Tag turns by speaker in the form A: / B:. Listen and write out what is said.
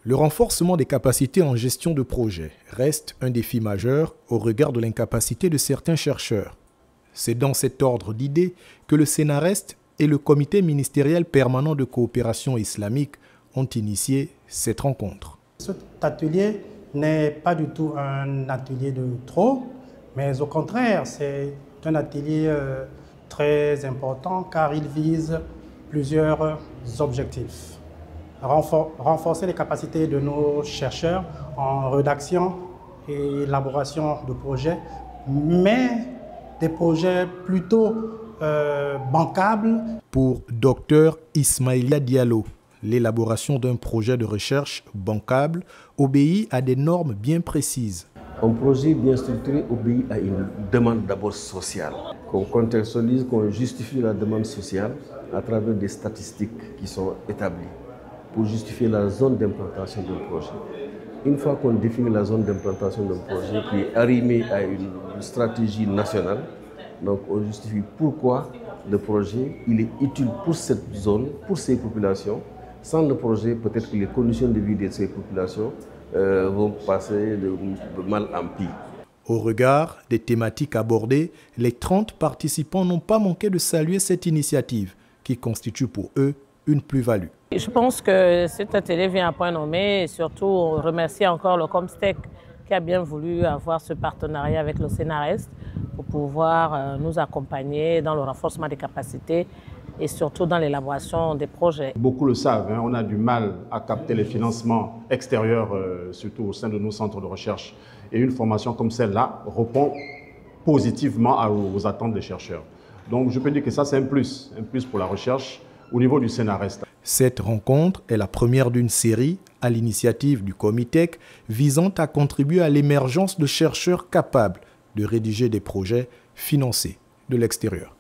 A: Le renforcement des capacités en gestion de projet reste un défi majeur au regard de l'incapacité de certains chercheurs. C'est dans cet ordre d'idées que le Sénarest et le Comité ministériel permanent de coopération islamique ont initié cette rencontre.
B: Cet atelier n'est pas du tout un atelier de trop, mais au contraire, c'est un atelier très important car il vise plusieurs objectifs. Renforcer les capacités de nos chercheurs en rédaction et élaboration de projets, mais des projets plutôt bancables.
A: Pour Dr Ismaïlia Diallo, l'élaboration d'un projet de recherche bancable obéit à des normes bien précises.
C: Un projet bien structuré obéit à une demande d'abord sociale, qu'on contextualise, qu'on justifie la demande sociale à travers des statistiques qui sont établies pour justifier la zone d'implantation d'un projet. Une fois qu'on définit la zone d'implantation d'un projet qui est arrimée à une stratégie nationale, donc on justifie pourquoi le projet il est utile pour cette zone, pour ces populations. Sans le projet, peut-être que les conditions de vie de ces populations vont passer de mal en pire.
A: Au regard des thématiques abordées, les 30 participants n'ont pas manqué de saluer cette initiative qui constitue pour eux une plus-value.
D: Je pense que cet atelier vient à point nommé et surtout remercier encore le Comstec qui a bien voulu avoir ce partenariat avec le Sénarest pour pouvoir nous accompagner dans le renforcement des capacités et surtout dans l'élaboration des projets.
E: Beaucoup le savent, hein, on a du mal à capter les financements extérieurs, surtout au sein de nos centres de recherche. Et une formation comme celle-là répond positivement aux attentes des chercheurs. Donc je peux dire que ça c'est un plus pour la recherche au niveau du Sénarest.
A: Cette rencontre est la première d'une série à l'initiative du Comitec visant à contribuer à l'émergence de chercheurs capables de rédiger des projets financés de l'extérieur.